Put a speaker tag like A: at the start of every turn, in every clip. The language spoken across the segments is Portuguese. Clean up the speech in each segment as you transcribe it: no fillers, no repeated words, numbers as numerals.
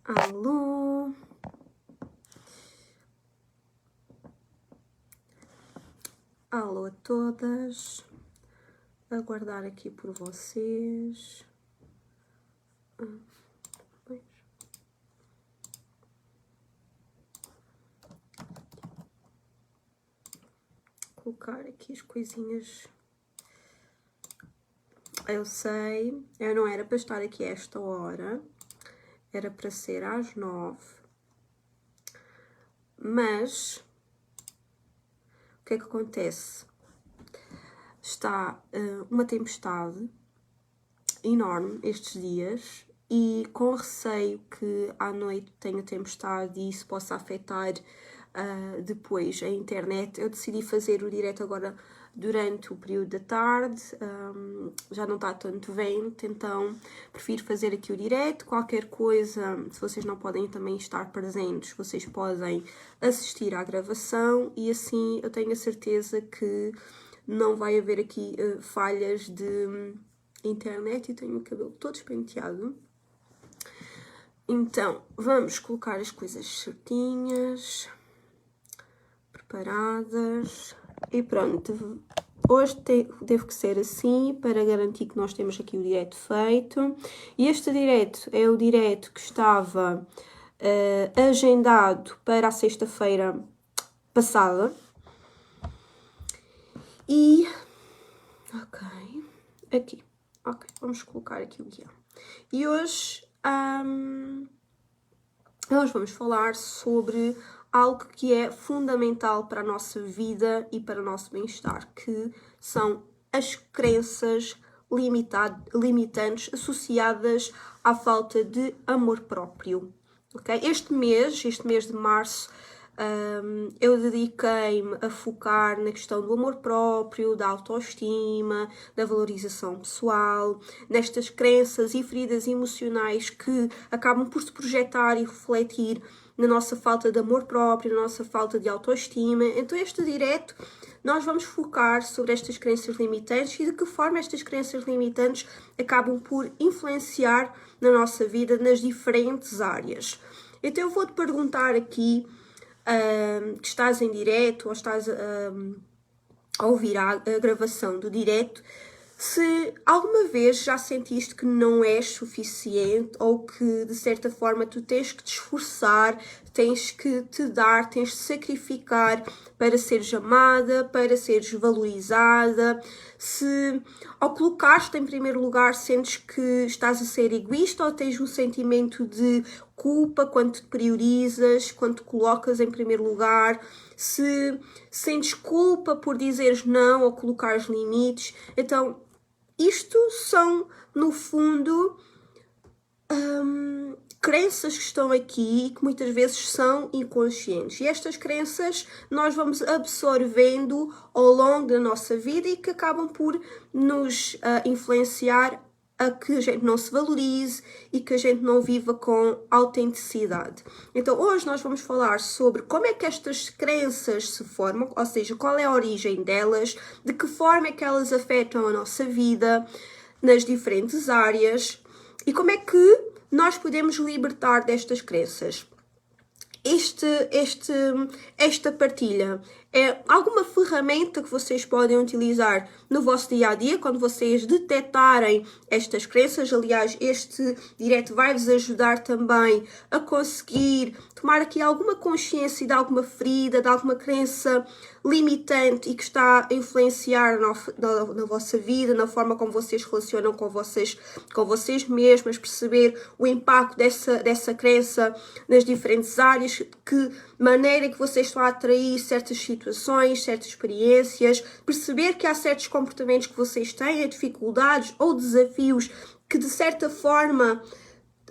A: Alô? Alô a todas. Aguardar aqui por vocês. Colocar aqui as coisinhas. Eu sei, eu não era para estar aqui a esta hora. Era para ser às 9. Mas o que é que acontece? Está uma tempestade enorme estes dias e com receio que à noite tenha tempestade e isso possa afetar depois a internet, eu decidi fazer o direto agora durante o período da tarde. Já não está tanto vento, então prefiro fazer aqui o direto. Qualquer coisa, se vocês não podem também estar presentes, vocês podem assistir à gravação e assim eu tenho a certeza que não vai haver aqui falhas de internet. E tenho o cabelo todo despenteado. Então, vamos colocar as coisas certinhas, preparadas e pronto. Hoje teve que ser assim para garantir que nós temos aqui o direto feito. E este direto é o direto que estava agendado para a sexta-feira passada. E... aqui. Ok, vamos colocar aqui o guião. E hoje nós vamos falar sobre algo que é fundamental para a nossa vida e para o nosso bem-estar, que são as crenças limitantes associadas à falta de amor próprio. Okay? Este mês de março, eu dediquei-me a focar na questão do amor próprio, da autoestima, da valorização pessoal, nestas crenças e feridas emocionais que acabam por se projetar e refletir na nossa falta de amor próprio, na nossa falta de autoestima. Então este direto nós vamos focar sobre estas crenças limitantes e de que forma estas crenças limitantes acabam por influenciar na nossa vida nas diferentes áreas. Então eu vou-te perguntar aqui, que estás em direto ou estás a ouvir a gravação do direto, se alguma vez já sentiste que não és suficiente ou que de certa forma tu tens que te esforçar, tens que te dar, tens de sacrificar para seres amada, para seres valorizada, se ao colocar-te em primeiro lugar sentes que estás a ser egoísta ou tens um sentimento de culpa quando te priorizas, quando te colocas em primeiro lugar, se sentes culpa por dizeres não ou colocares limites. Então, isto são, no fundo, crenças que estão aqui e que muitas vezes são inconscientes. E estas crenças nós vamos absorvendo ao longo da nossa vida e que acabam por nos influenciar a que a gente não se valorize e que a gente não viva com autenticidade. Então hoje nós vamos falar sobre como é que estas crenças se formam, ou seja, qual é a origem delas, de que forma é que elas afetam a nossa vida nas diferentes áreas e como é que nós podemos libertar destas crenças. Esta partilha é alguma ferramenta que vocês podem utilizar no vosso dia-a-dia, quando vocês detectarem estas crenças. Aliás, este direto vai-vos ajudar também a conseguir tomar aqui alguma consciência de alguma ferida, de alguma crença limitante e que está a influenciar na vossa vida, na forma como vocês relacionam com vocês mesmas, perceber o impacto dessa crença nas diferentes áreas, que maneira que vocês estão a atrair certas situações, certas experiências, perceber que há certos comportamentos que vocês têm, dificuldades ou desafios que de certa forma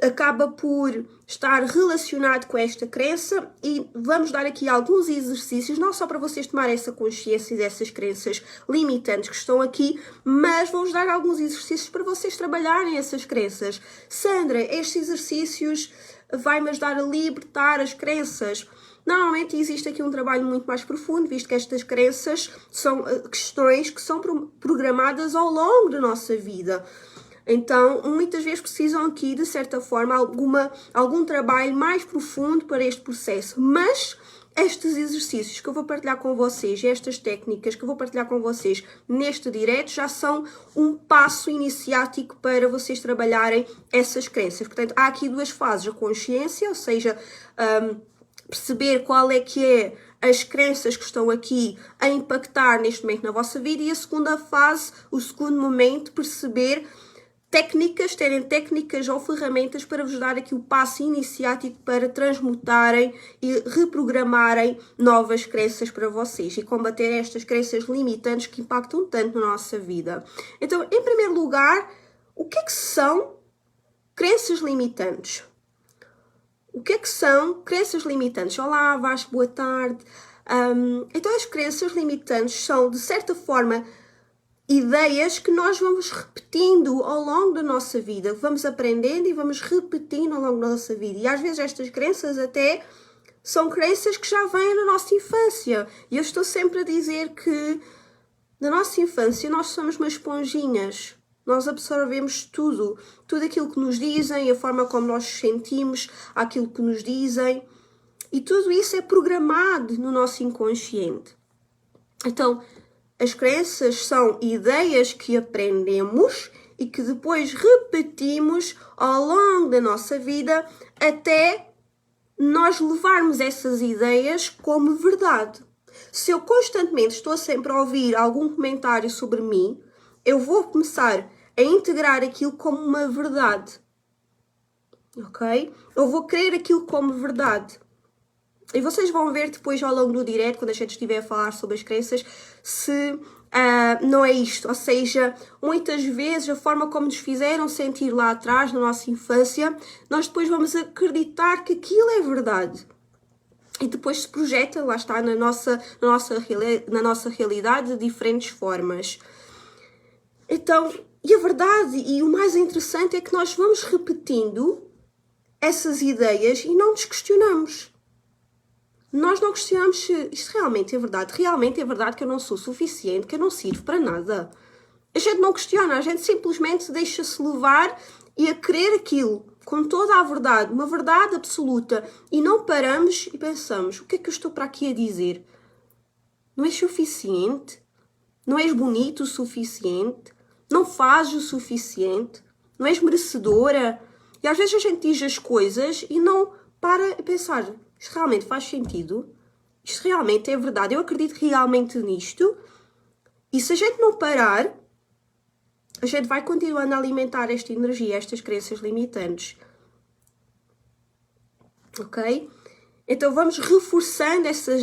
A: acaba por estar relacionado com esta crença, e vamos dar aqui alguns exercícios, não só para vocês tomarem essa consciência dessas crenças limitantes que estão aqui, mas vamos dar alguns exercícios para vocês trabalharem essas crenças. Sandra, estes exercícios vai-me ajudar a libertar as crenças? Normalmente existe aqui um trabalho muito mais profundo, visto que estas crenças são questões que são programadas ao longo da nossa vida. Então, muitas vezes precisam aqui, de certa forma, algum trabalho mais profundo para este processo. Mas estes exercícios que eu vou partilhar com vocês, estas técnicas que eu vou partilhar com vocês neste direto, já são um passo iniciático para vocês trabalharem essas crenças. Portanto, há aqui duas fases. A consciência, ou seja, perceber qual é que é as crenças que estão aqui a impactar neste momento na vossa vida, e a segunda fase, o segundo momento, perceber terem técnicas ou ferramentas para vos dar aqui o passo iniciático para transmutarem e reprogramarem novas crenças para vocês e combater estas crenças limitantes que impactam tanto na nossa vida. Então, em primeiro lugar, o que é que são crenças limitantes? O que é que são crenças limitantes? Olá, Vasco, boa tarde. Então, as crenças limitantes são, de certa forma, ideias que nós vamos repetindo ao longo da nossa vida, vamos aprendendo e vamos repetindo ao longo da nossa vida. E às vezes estas crenças até são crenças que já vêm na nossa infância. E eu estou sempre a dizer que na nossa infância nós somos umas esponjinhas. Nós absorvemos tudo aquilo que nos dizem, a forma como nós nos sentimos, aquilo que nos dizem. E tudo isso é programado no nosso inconsciente. Então, as crenças são ideias que aprendemos e que depois repetimos ao longo da nossa vida até nós levarmos essas ideias como verdade. Se eu constantemente estou sempre a ouvir algum comentário sobre mim, eu vou começar a integrar aquilo como uma verdade. Ok? Eu vou crer aquilo como verdade. E vocês vão ver depois ao longo do direto, quando a gente estiver a falar sobre as crenças, se não é isto. Ou seja, muitas vezes a forma como nos fizeram sentir lá atrás, na nossa infância, nós depois vamos acreditar que aquilo é verdade. E depois se projeta, lá está, na nossa realidade de diferentes formas. Então, e a verdade e o mais interessante é que nós vamos repetindo essas ideias e não nos questionamos. Nós não questionamos se isto realmente é verdade. Realmente é verdade que eu não sou suficiente, que eu não sirvo para nada. A gente não questiona, a gente simplesmente deixa-se levar e a crer aquilo com toda a verdade, uma verdade absoluta. E não paramos e pensamos, o que é que eu estou para aqui a dizer? Não és suficiente? Não és bonito o suficiente? Não fazes o suficiente? Não és merecedora? E às vezes a gente diz as coisas e não para a pensar, isto realmente faz sentido? Isto realmente é verdade? Eu acredito realmente nisto? E se a gente não parar, a gente vai continuando a alimentar esta energia, estas crenças limitantes. Ok? Então vamos reforçando essas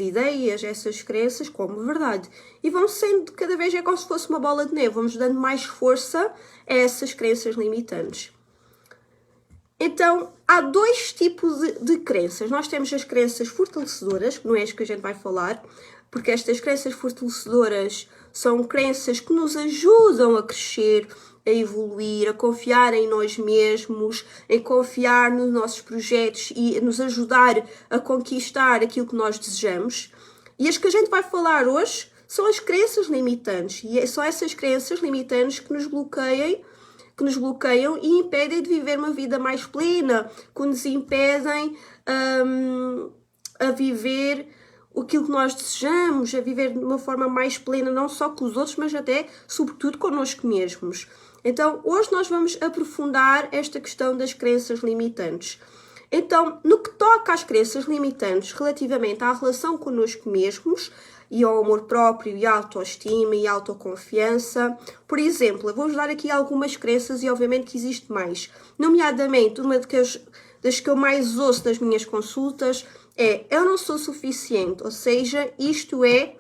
A: ideias, essas crenças como verdade. E vão sendo cada vez, é como se fosse uma bola de neve, vamos dando mais força a essas crenças limitantes. Então, há dois tipos de crenças. Nós temos as crenças fortalecedoras, que não é isso que a gente vai falar, porque estas crenças fortalecedoras são crenças que nos ajudam a crescer, a evoluir, a confiar em nós mesmos, a confiar nos nossos projetos e a nos ajudar a conquistar aquilo que nós desejamos. E as que a gente vai falar hoje são as crenças limitantes. E são essas crenças limitantes que nos bloqueiam e impedem de viver uma vida mais plena, que nos impedem a viver aquilo que nós desejamos, a viver de uma forma mais plena, não só com os outros, mas até, sobretudo, connosco mesmos. Então, hoje nós vamos aprofundar esta questão das crenças limitantes. Então, no que toca às crenças limitantes relativamente à relação connosco mesmos e ao amor próprio e à autoestima e à autoconfiança, por exemplo, eu vou-vos dar aqui algumas crenças e obviamente que existe mais. Nomeadamente, uma das que eu mais ouço nas minhas consultas é eu não sou suficiente, ou seja, isto é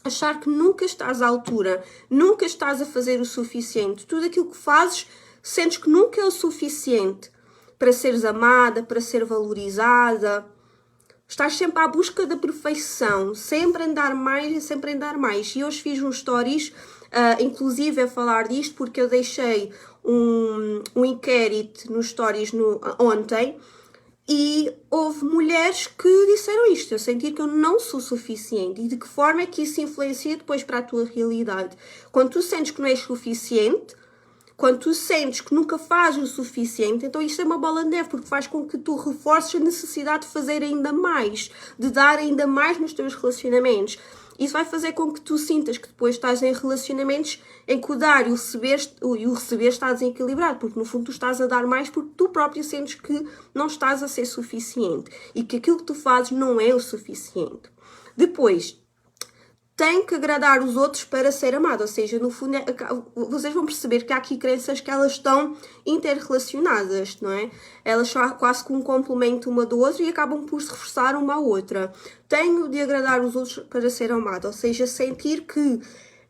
A: achar que nunca estás à altura, nunca estás a fazer o suficiente. Tudo aquilo que fazes, sentes que nunca é o suficiente para seres amada, para ser valorizada. Estás sempre à busca da perfeição, sempre a andar mais e sempre a andar mais. E hoje fiz uns stories, inclusive a falar disto, porque eu deixei um inquérito nos stories ontem, e houve mulheres que disseram isto, eu sentir que eu não sou suficiente. E de que forma é que isso influencia depois para a tua realidade? Quando tu sentes que não és suficiente, Quando tu sentes que nunca fazes o suficiente, então isto é uma bola de neve, porque faz com que tu reforces a necessidade de fazer ainda mais, de dar ainda mais nos teus relacionamentos. Isso vai fazer com que tu sintas que depois estás em relacionamentos em que o dar e o receber está desequilibrado, porque no fundo tu estás a dar mais porque tu próprio sentes que não estás a ser suficiente e que aquilo que tu fazes não é o suficiente. Depois, tem que agradar os outros para ser amado, ou seja, no fundo, vocês vão perceber que há aqui crenças que elas estão interrelacionadas, não é? Elas são quase que um complemento uma do outro e acabam por se reforçar uma à outra. Tenho de agradar os outros para ser amado, ou seja, sentir que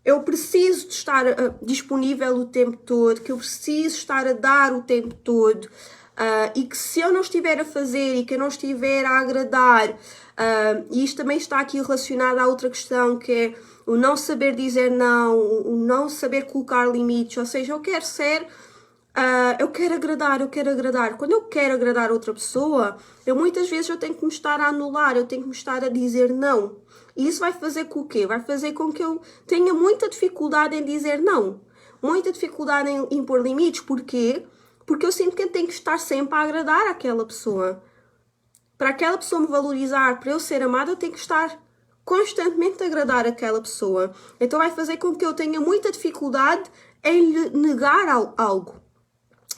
A: eu preciso de estar disponível o tempo todo, que eu preciso estar a dar o tempo todo, e que se eu não estiver a fazer e que eu não estiver a agradar, e isto também está aqui relacionado à outra questão, que é o não saber dizer não, o não saber colocar limites, ou seja, eu quero ser, eu quero agradar. Quando eu quero agradar outra pessoa, muitas vezes eu tenho que me estar a anular, eu tenho que me estar a dizer não. E isso vai fazer com o quê? Vai fazer com que eu tenha muita dificuldade em dizer não. Muita dificuldade em impor limites. Porquê? Porque eu sinto que eu tenho que estar sempre a agradar àquela pessoa. Para aquela pessoa me valorizar, para eu ser amada, eu tenho que estar constantemente a agradar àquela pessoa. Então vai fazer com que eu tenha muita dificuldade em lhe negar algo.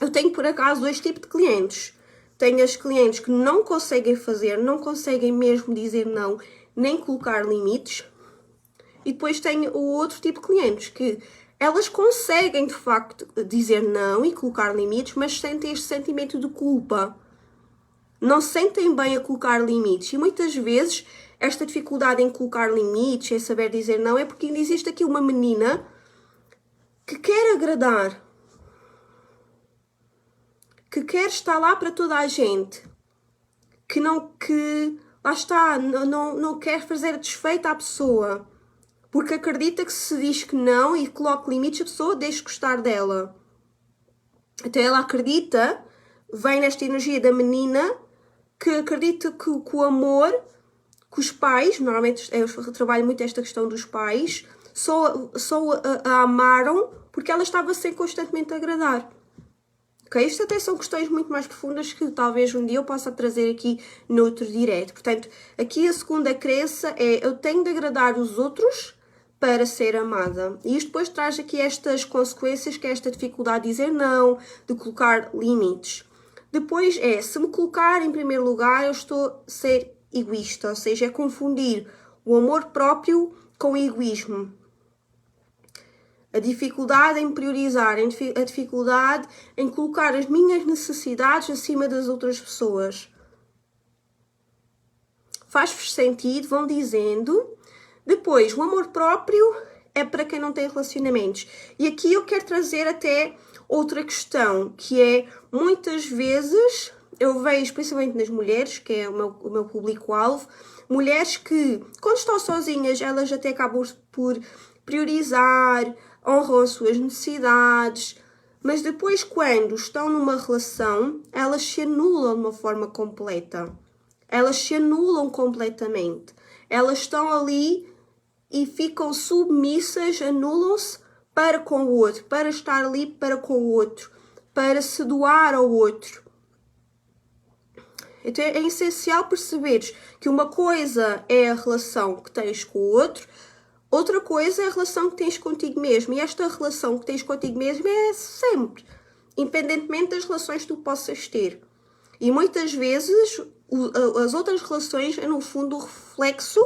A: Eu tenho, por acaso, dois tipos de clientes. Tenho as clientes que não conseguem fazer, não conseguem mesmo dizer não, nem colocar limites. E depois tenho o outro tipo de clientes que elas conseguem, de facto, dizer não e colocar limites, mas sentem este sentimento de culpa. Não se sentem bem a colocar limites. E muitas vezes esta dificuldade em colocar limites, em saber dizer não, é porque existe aqui uma menina que quer agradar, que quer estar lá para toda a gente, que lá está, não quer fazer desfeita à pessoa, porque acredita que se diz que não e coloca limites, a pessoa deixa de gostar dela. Então ela acredita, vem nesta energia da menina, que acredita que o amor, que os pais, normalmente eu trabalho muito esta questão dos pais, só a amaram porque ela estava a ser constantemente a agradar. Okay? Isto até são questões muito mais profundas que talvez um dia eu possa trazer aqui noutro direto. Portanto, aqui a segunda crença é eu tenho de agradar os outros para ser amada. E isto depois traz aqui estas consequências, que é esta dificuldade de dizer não, de colocar limites. Depois se me colocar em primeiro lugar, eu estou a ser egoísta, ou seja, é confundir o amor próprio com o egoísmo. A dificuldade em priorizar, a dificuldade em colocar as minhas necessidades acima das outras pessoas. Faz-vos sentido? Vão dizendo. Depois, o amor próprio é para quem não tem relacionamentos. E aqui eu quero trazer até outra questão, que é, muitas vezes, eu vejo, principalmente nas mulheres, que é o meu público-alvo, mulheres que, quando estão sozinhas, elas até acabam por priorizar, honram as suas necessidades, mas depois, quando estão numa relação, elas se anulam de uma forma completa. Elas se anulam completamente. Elas estão ali e ficam submissas, anulam-se para com o outro, para estar ali para com o outro, para se doar ao outro. Então é essencial perceberes que uma coisa é a relação que tens com o outro, outra coisa é a relação que tens contigo mesmo. E esta relação que tens contigo mesmo é sempre, independentemente das relações que tu possas ter. E muitas vezes as outras relações é no fundo o reflexo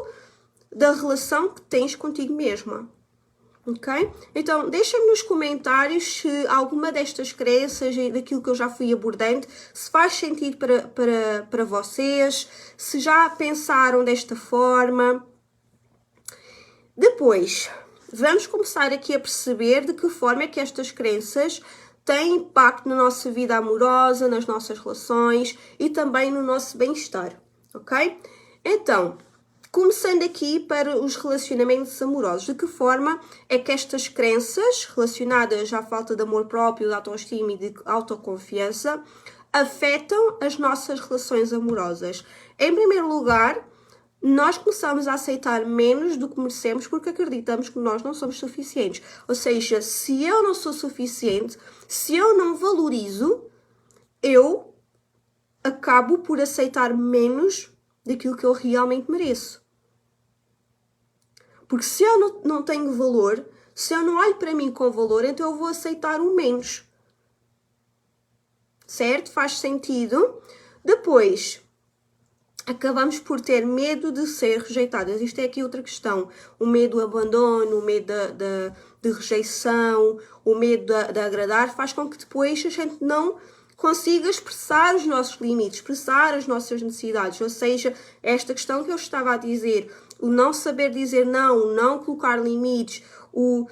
A: da relação que tens contigo mesma. Ok? Então, deixem-me nos comentários se alguma destas crenças e daquilo que eu já fui abordando, se faz sentido para vocês, se já pensaram desta forma. Depois, vamos começar aqui a perceber de que forma é que estas crenças têm impacto na nossa vida amorosa, nas nossas relações e também no nosso bem-estar. Ok? Então, começando aqui para os relacionamentos amorosos, de que forma é que estas crenças relacionadas à falta de amor próprio, de autoestima e de autoconfiança afetam as nossas relações amorosas? Em primeiro lugar, nós começamos a aceitar menos do que merecemos porque acreditamos que nós não somos suficientes. Ou seja, se eu não sou suficiente, se eu não valorizo, eu acabo por aceitar menos daquilo que eu realmente mereço. Porque se eu não tenho valor, se eu não olho para mim com valor, então eu vou aceitar o menos. Certo? Faz sentido? Depois, acabamos por ter medo de ser rejeitadas. Isto é aqui outra questão. O medo do abandono, o medo de rejeição, o medo de agradar, faz com que depois a gente não consiga expressar os nossos limites, expressar as nossas necessidades. Ou seja, esta questão que eu estava a dizer, o não saber dizer não, o não colocar limites, o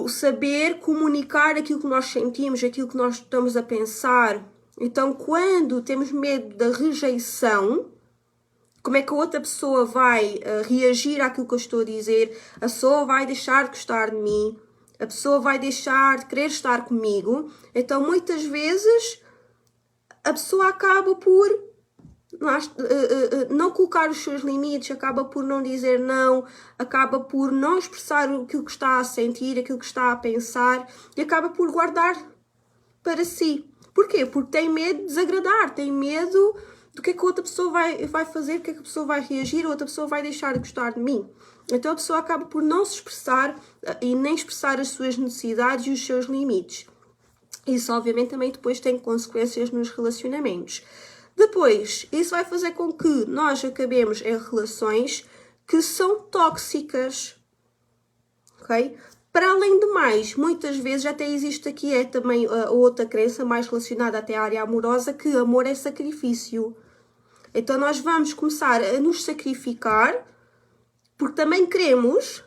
A: saber comunicar aquilo que nós sentimos, aquilo que nós estamos a pensar. Então, quando temos medo da rejeição, como é que a outra pessoa vai reagir àquilo que eu estou a dizer? A pessoa vai deixar de gostar de mim, a pessoa vai deixar de querer estar comigo. Então, muitas vezes, a pessoa acaba por não colocar os seus limites, acaba por não dizer não, acaba por não expressar aquilo que está a sentir, aquilo que está a pensar e acaba por guardar para si. Porquê? Porque tem medo de desagradar, tem medo do que é que a outra pessoa vai fazer, do que é que a pessoa vai reagir, a outra pessoa vai deixar de gostar de mim. Então a pessoa acaba por não se expressar e nem expressar as suas necessidades e os seus limites. Isso obviamente também depois tem consequências nos relacionamentos. Depois, isso vai fazer com que nós acabemos em relações que são tóxicas, ok? Para além de mais, muitas vezes até existe aqui também a outra crença mais relacionada até à área amorosa, que amor é sacrifício. Então nós vamos começar a nos sacrificar, porque também queremos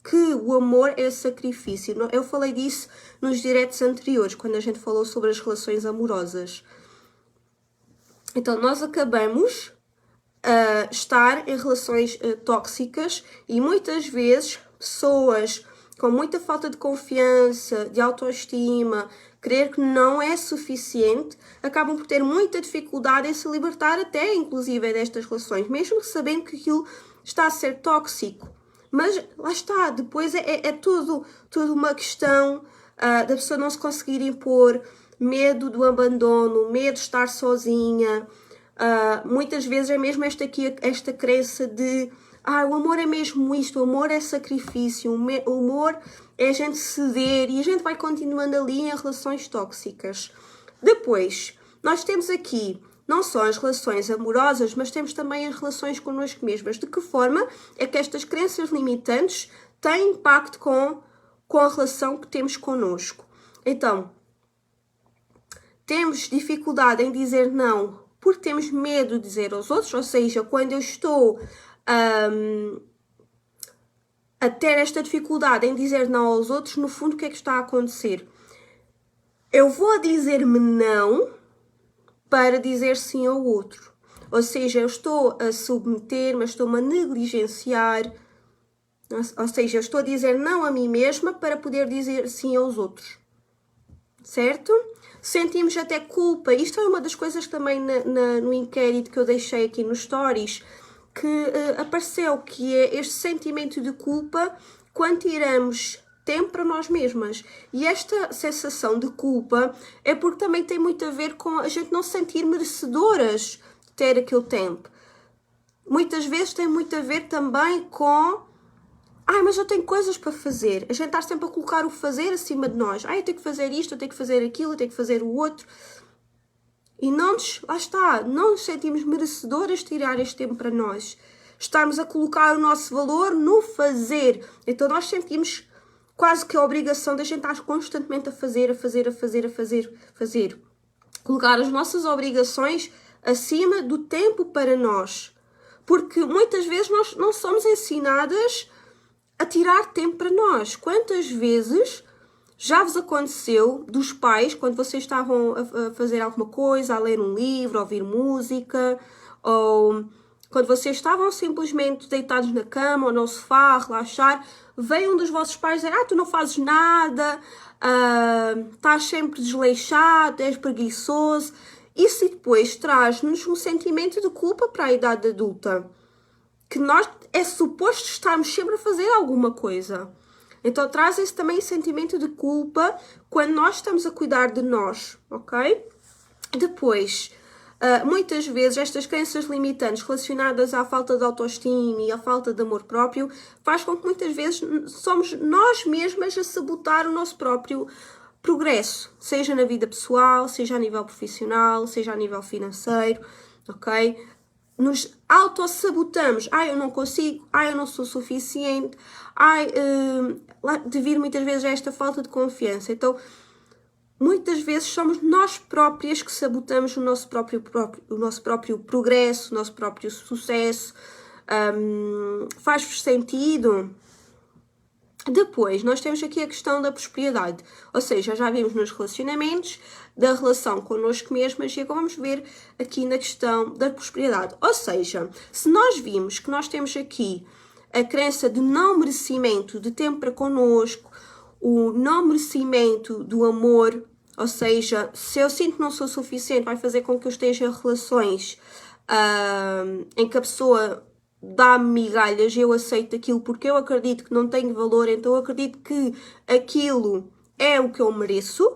A: que o amor é sacrifício. Eu falei disso nos diretos anteriores, quando a gente falou sobre as relações amorosas. Então, nós acabamos a estar em relações tóxicas e muitas vezes pessoas com muita falta de confiança, de autoestima, crer que não é suficiente, acabam por ter muita dificuldade em se libertar até, inclusive, destas relações, mesmo sabendo que aquilo está a ser tóxico. Mas, lá está, depois é tudo uma questão da pessoa não se conseguir impor, medo do abandono, medo de estar sozinha. Muitas vezes é mesmo esta crença de o amor é mesmo isto, o amor é sacrifício, o amor é a gente ceder e a gente vai continuando ali em relações tóxicas. Depois, nós temos aqui não só as relações amorosas, mas temos também as relações connosco mesmas. De que forma é que estas crenças limitantes têm impacto com a relação que temos connosco? Então, temos dificuldade em dizer não porque temos medo de dizer aos outros, ou seja, quando eu estou a ter esta dificuldade em dizer não aos outros, no fundo o que é que está a acontecer? Eu vou dizer-me não para dizer sim ao outro. Ou seja, eu estou a submeter-me, estou-me a negligenciar, ou seja, eu estou a dizer não a mim mesma para poder dizer sim aos outros. Certo? Sentimos até culpa. Isto é uma das coisas também no inquérito que eu deixei aqui nos stories, que apareceu, que é este sentimento de culpa quando tiramos tempo para nós mesmas. E esta sensação de culpa é porque também tem muito a ver com a gente não se sentir merecedoras de ter aquele tempo. Muitas vezes tem muito a ver também com mas eu tenho coisas para fazer. A gente está sempre a colocar o fazer acima de nós. Eu tenho que fazer isto, eu tenho que fazer aquilo, eu tenho que fazer o outro. E não nos sentimos merecedoras de tirar este tempo para nós. Estarmos a colocar o nosso valor no fazer. Então nós sentimos quase que a obrigação de a gente estar constantemente a fazer. Colocar as nossas obrigações acima do tempo para nós. Porque muitas vezes nós não somos ensinadas a tirar tempo para nós. Quantas vezes já vos aconteceu dos pais, quando vocês estavam a fazer alguma coisa, a ler um livro, a ouvir música, ou quando vocês estavam simplesmente deitados na cama ou no sofá, a relaxar, veio um dos vossos pais dizer, tu não fazes nada, estás sempre desleixado, és preguiçoso. Isso depois traz-nos um sentimento de culpa para a idade adulta. que nós é suposto estarmos sempre a fazer alguma coisa. Então traz esse também sentimento de culpa quando nós estamos a cuidar de nós, ok? Depois, muitas vezes estas crenças limitantes relacionadas à falta de autoestima e à falta de amor próprio faz com que muitas vezes somos nós mesmas a sabotar o nosso próprio progresso, seja na vida pessoal, seja a nível profissional, seja a nível financeiro, ok? Nos autossabotamos. Eu não consigo, eu não sou suficiente, devido muitas vezes a esta falta de confiança. Então, muitas vezes somos nós próprias que sabotamos o nosso próprio progresso, o nosso próprio sucesso. Faz-vos sentido? Depois, nós temos aqui a questão da prosperidade, ou seja, já vimos nos relacionamentos, da relação connosco mesmas e agora vamos ver aqui na questão da prosperidade. Ou seja, se nós vimos que nós temos aqui a crença de não merecimento de tempo para connosco, o não merecimento do amor, ou seja, se eu sinto que não sou suficiente, vai fazer com que eu esteja em relações em que a pessoa dá-me migalhas, eu aceito aquilo porque eu acredito que não tenho valor, então eu acredito que aquilo é o que eu mereço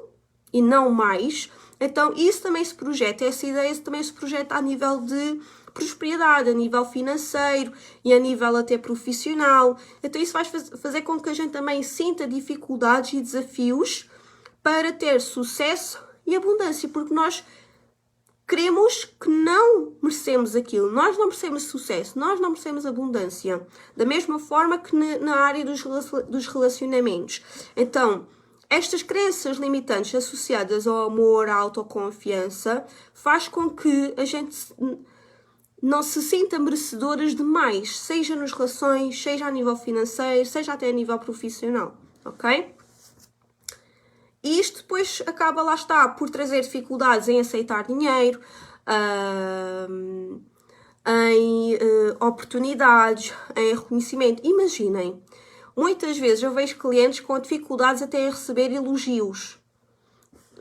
A: e não mais. Então isso também se projeta, essa ideia também se projeta a nível de prosperidade, a nível financeiro e a nível até profissional. Então isso vai fazer com que a gente também sinta dificuldades e desafios para ter sucesso e abundância, porque nós queremos que não merecemos aquilo, nós não merecemos sucesso, nós não merecemos abundância, da mesma forma que na área dos relacionamentos. Então, estas crenças limitantes associadas ao amor, à autoconfiança, faz com que a gente não se sinta merecedoras de mais, seja nas relações, seja a nível financeiro, seja até a nível profissional, ok? E isto depois acaba, lá está, por trazer dificuldades em aceitar dinheiro, em oportunidades, em reconhecimento. Imaginem, muitas vezes eu vejo clientes com dificuldades até em receber elogios.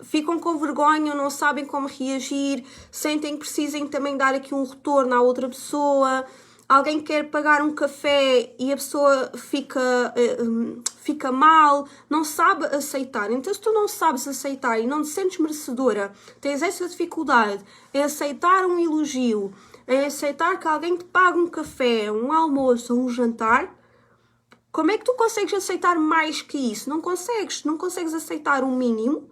A: Ficam com vergonha, não sabem como reagir, sentem que precisem também dar aqui um retorno à outra pessoa. Alguém quer pagar um café e a pessoa fica mal, não sabe aceitar. Então, se tu não sabes aceitar e não te sentes merecedora, tens essa dificuldade em aceitar um elogio, em aceitar que alguém te pague um café, um almoço ou um jantar, como é que tu consegues aceitar mais que isso? Não consegues aceitar o mínimo.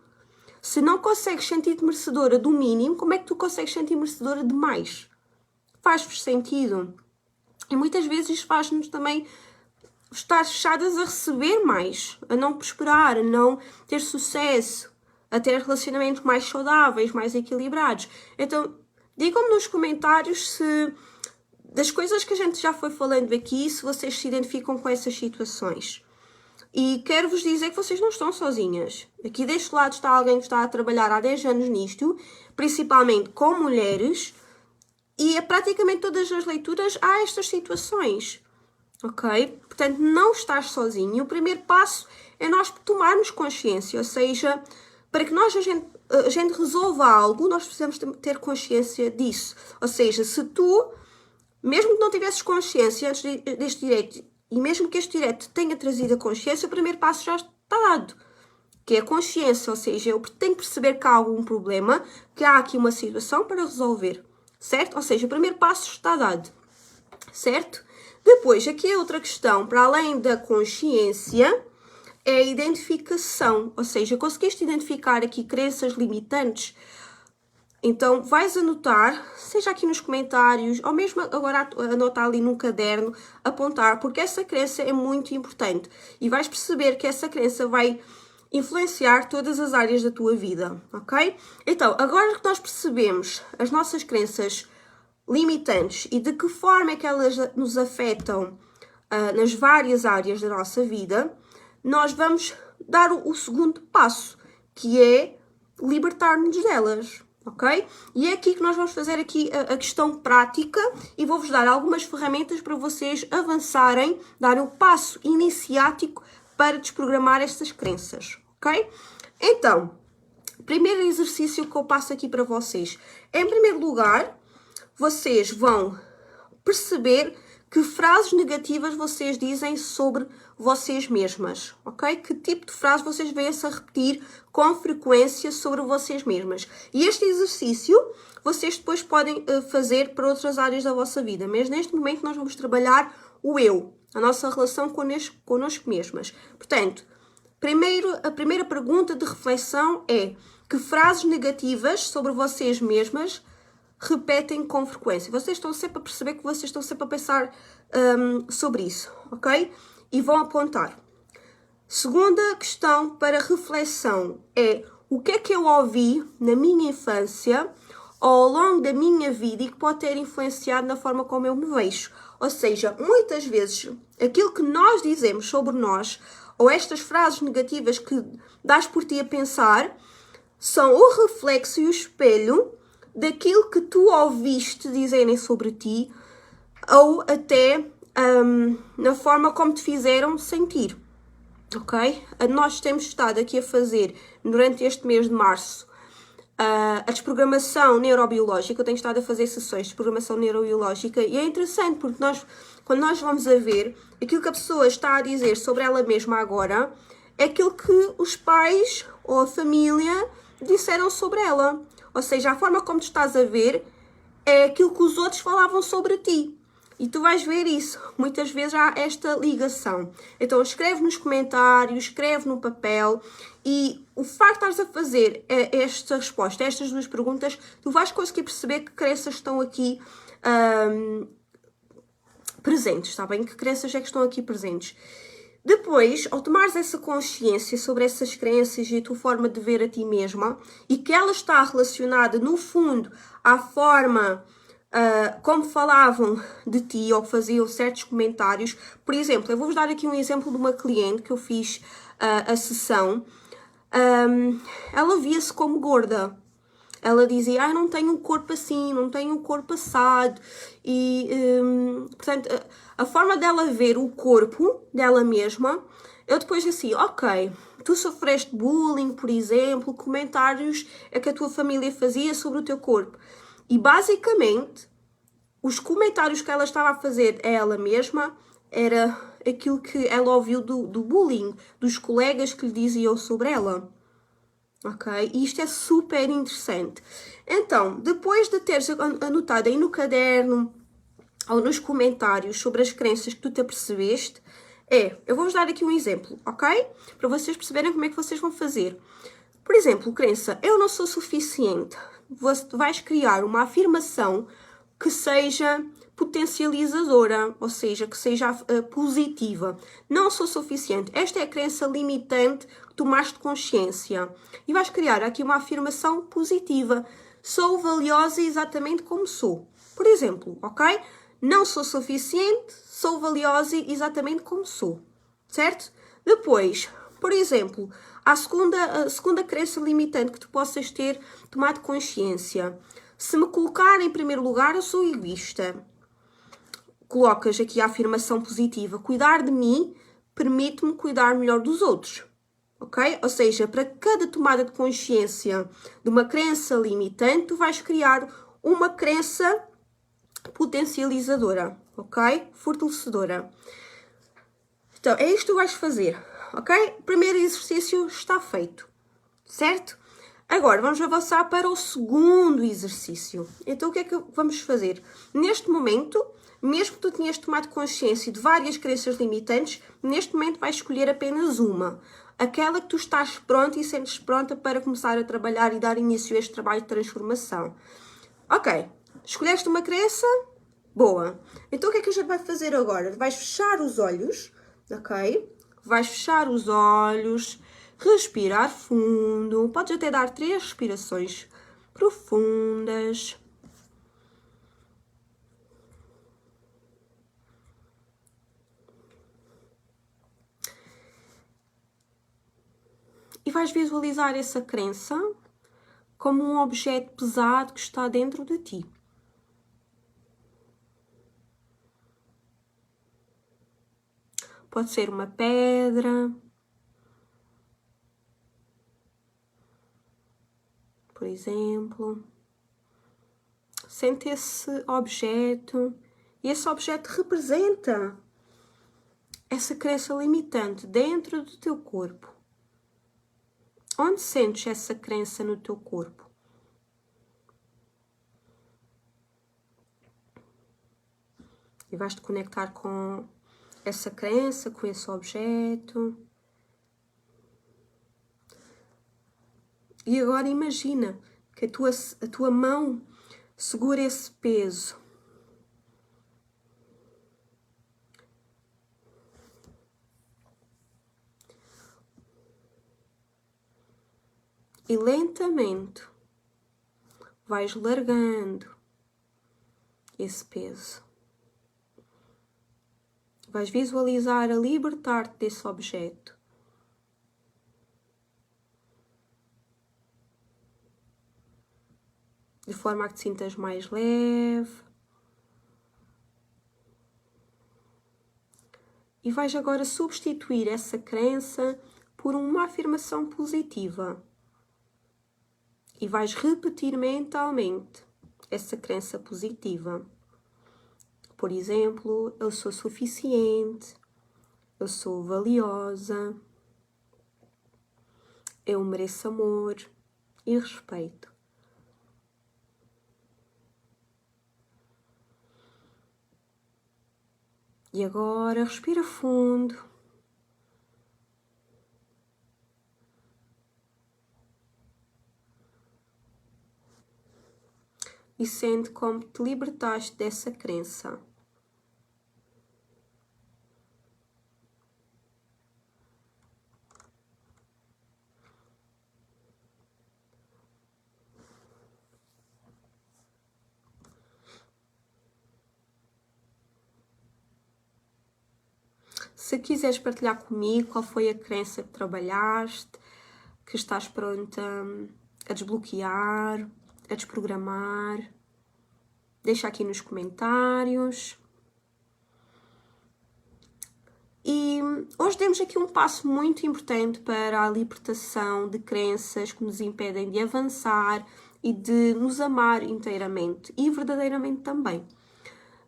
A: Se não consegues sentir-te merecedora do mínimo, como é que tu consegues sentir merecedora de mais? Faz-vos sentido? E muitas vezes isto faz-nos também estar fechadas a receber mais, a não prosperar, a não ter sucesso, a ter relacionamentos mais saudáveis, mais equilibrados. Então, digam-me nos comentários se, das coisas que a gente já foi falando aqui, se vocês se identificam com essas situações. E quero-vos dizer que vocês não estão sozinhas. Aqui deste lado está alguém que está a trabalhar há 10 anos nisto, principalmente com mulheres, e a praticamente todas as leituras há estas situações, ok? Portanto, não estás sozinho. E o primeiro passo é nós tomarmos consciência, ou seja, para que a gente resolva algo, nós precisamos ter consciência disso. Ou seja, se tu, mesmo que não tivesses consciência antes deste direito, e mesmo que este direito tenha trazido a consciência, o primeiro passo já está dado, que é a consciência, ou seja, eu tenho que perceber que há algum problema, que há aqui uma situação para resolver. Certo? Ou seja, o primeiro passo está dado, certo? Depois, aqui é outra questão, para além da consciência, é a identificação, ou seja, conseguiste identificar aqui crenças limitantes, então vais anotar, seja aqui nos comentários, ou mesmo agora anotar ali num caderno, apontar, porque essa crença é muito importante e vais perceber que essa crença vai influenciar todas as áreas da tua vida, ok? Então, agora que nós percebemos as nossas crenças limitantes e de que forma é que elas nos afetam nas várias áreas da nossa vida, nós vamos dar o segundo passo, que é libertar-nos delas, ok? E é aqui que nós vamos fazer aqui a questão prática e vou-vos dar algumas ferramentas para vocês avançarem, darem o passo iniciático para desprogramar estas crenças, ok? Então, primeiro exercício que eu passo aqui para vocês. Em primeiro lugar, vocês vão perceber Que frases negativas vocês dizem sobre vocês mesmas, ok? Que tipo de frase vocês vêm-se a repetir com frequência sobre vocês mesmas. E este exercício vocês depois podem fazer para outras áreas da vossa vida, mas neste momento nós vamos trabalhar o eu, a nossa relação connosco mesmas. Portanto, a primeira pergunta de reflexão é: que frases negativas sobre vocês mesmas repetem com frequência? Vocês estão sempre a perceber que vocês estão sempre a pensar sobre isso, ok? E vão apontar. Segunda questão para reflexão é: o que é que eu ouvi na minha infância ou ao longo da minha vida e que pode ter influenciado na forma como eu me vejo? Ou seja, muitas vezes aquilo que nós dizemos sobre nós ou estas frases negativas que dás por ti a pensar são o reflexo e o espelho daquilo que tu ouviste dizerem sobre ti ou até na forma como te fizeram sentir, ok? Nós temos estado aqui a fazer, durante este mês de março, a desprogramação neurobiológica. Eu tenho estado a fazer sessões de desprogramação neurobiológica e é interessante porque quando nós vamos a ver, aquilo que a pessoa está a dizer sobre ela mesma agora é aquilo que os pais ou a família disseram sobre ela. Ou seja, a forma como tu estás a ver é aquilo que os outros falavam sobre ti. E tu vais ver isso. Muitas vezes há esta ligação. Então escreve nos comentários, escreve no papel e o facto de estares a fazer esta resposta, estas duas perguntas, tu vais conseguir perceber que crenças estão aqui presentes, está bem? Que crenças é que estão aqui presentes. Depois, ao tomares essa consciência sobre essas crenças e a tua forma de ver a ti mesma e que ela está relacionada, no fundo, à forma como falavam de ti ou faziam certos comentários. Por exemplo, eu vou-vos dar aqui um exemplo de uma cliente que eu fiz a sessão. Ela via-se como gorda. Ela dizia: não tenho um corpo assim, não tenho um corpo assado. E, portanto, a forma dela ver o corpo dela mesma, eu depois assim, ok, tu sofreste bullying, por exemplo, comentários que a tua família fazia sobre o teu corpo. E basicamente, os comentários que ela estava a fazer a ela mesma era aquilo que ela ouviu do bullying, dos colegas que lhe diziam sobre ela. Ok? E isto é super interessante. Então, depois de teres anotado aí no caderno ou nos comentários sobre as crenças que tu te apercebeste, eu vou-vos dar aqui um exemplo, ok? Para vocês perceberem como é que vocês vão fazer. Por exemplo, crença: eu não sou suficiente. Vais criar uma afirmação que seja potencializadora, ou seja, que seja positiva. Não sou suficiente. Esta é a crença limitante que tomaste consciência. E vais criar aqui uma afirmação positiva. Sou valiosa exatamente como sou. Por exemplo, ok? Não sou suficiente, sou valiosa exatamente como sou. Certo? Depois, por exemplo, a segunda crença limitante que tu possas ter tomado consciência. Se me colocar em primeiro lugar, eu sou egoísta. Colocas aqui a afirmação positiva: cuidar de mim permite-me cuidar melhor dos outros. Ok? Ou seja, para cada tomada de consciência de uma crença limitante, tu vais criar uma crença potencializadora, ok? Fortalecedora. Então, é isto que tu vais fazer, ok? O primeiro exercício está feito, certo? Agora, vamos avançar para o segundo exercício. Então, o que é que vamos fazer? Neste momento, mesmo que tu tenhas tomado consciência de várias crenças limitantes, neste momento vais escolher apenas uma. Aquela que tu estás pronta e sentes pronta para começar a trabalhar e dar início a este trabalho de transformação. Ok, escolheste uma crença? Boa. Então, o que é que a gente vai fazer agora? Vais fechar os olhos, ok? Vais fechar os olhos, respirar fundo. Podes até dar 3 respirações profundas. E vais visualizar essa crença como um objeto pesado que está dentro de ti. Pode ser uma pedra, por exemplo. Sente esse objeto E esse objeto representa essa crença limitante dentro do teu corpo. Onde sentes essa crença no teu corpo? E vais-te conectar com essa crença, com esse objeto. E agora imagina que a tua mão segura esse peso. E lentamente vais largando esse peso. Vais visualizar a libertar-te desse objeto. De forma a que te sintas mais leve. E vais agora substituir essa crença por uma afirmação positiva. E vais repetir mentalmente essa crença positiva. Por exemplo, eu sou suficiente, eu sou valiosa, eu mereço amor e respeito. E agora respira fundo. E sente como te libertaste dessa crença. Se quiseres partilhar comigo qual foi a crença que trabalhaste, que estás pronta a desbloquear, a desprogramar, deixa aqui nos comentários. E hoje demos aqui um passo muito importante para a libertação de crenças que nos impedem de avançar e de nos amar inteiramente e verdadeiramente também.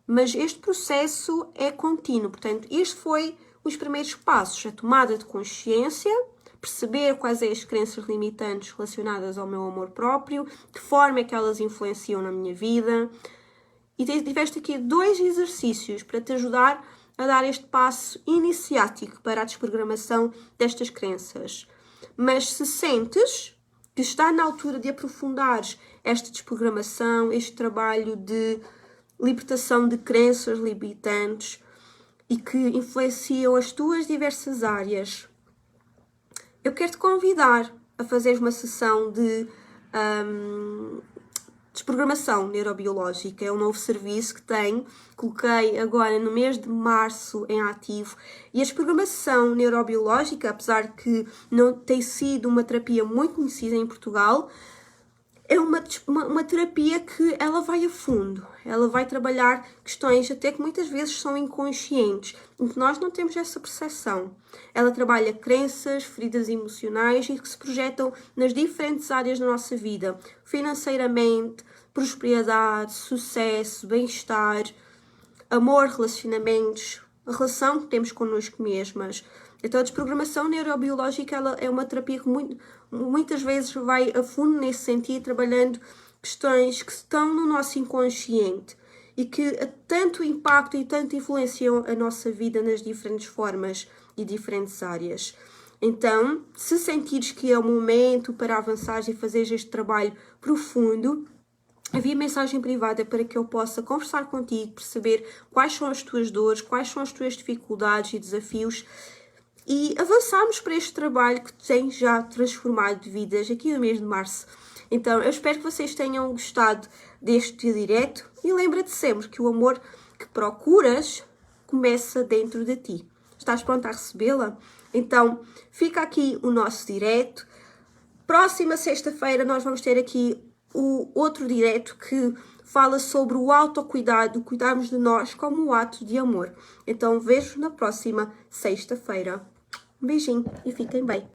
A: Mas este processo é contínuo, portanto, este foi os primeiros passos, a tomada de consciência, perceber quais são as crenças limitantes relacionadas ao meu amor próprio, de forma é que elas influenciam na minha vida. E tiveste aqui 2 exercícios para te ajudar a dar este passo iniciático para a desprogramação destas crenças. Mas se sentes que está na altura de aprofundares esta desprogramação, este trabalho de libertação de crenças limitantes e que influenciam as tuas diversas áreas, eu quero te convidar a fazer uma sessão de desprogramação neurobiológica. É um novo serviço que tenho, coloquei agora no mês de março em ativo. E a desprogramação neurobiológica, apesar de que não tem sido uma terapia muito conhecida em Portugal, é uma terapia que ela vai a fundo, ela vai trabalhar questões até que muitas vezes são inconscientes, em que nós não temos essa percepção. Ela trabalha crenças, feridas emocionais e que se projetam nas diferentes áreas da nossa vida, financeiramente, prosperidade, sucesso, bem-estar, amor, relacionamentos, a relação que temos connosco mesmas. Então a desprogramação neurobiológica ela é uma terapia que muitas vezes vai a fundo nesse sentido, trabalhando questões que estão no nosso inconsciente e que tanto impactam e tanto influenciam a nossa vida nas diferentes formas e diferentes áreas. Então, se sentires que é o momento para avançar e fazer este trabalho profundo, envia mensagem privada para que eu possa conversar contigo, perceber quais são as tuas dores, quais são as tuas dificuldades e desafios e avançarmos para este trabalho que tem já transformado vidas aqui no mês de março. Então, eu espero que vocês tenham gostado deste direto e lembra-te sempre que o amor que procuras começa dentro de ti. Estás pronta a recebê-la? Então, fica aqui o nosso direto. Próxima sexta-feira nós vamos ter aqui o outro direto que fala sobre o autocuidado, cuidarmos de nós como um ato de amor. Então, vejo na próxima sexta-feira. Um beijinho e fiquem bem.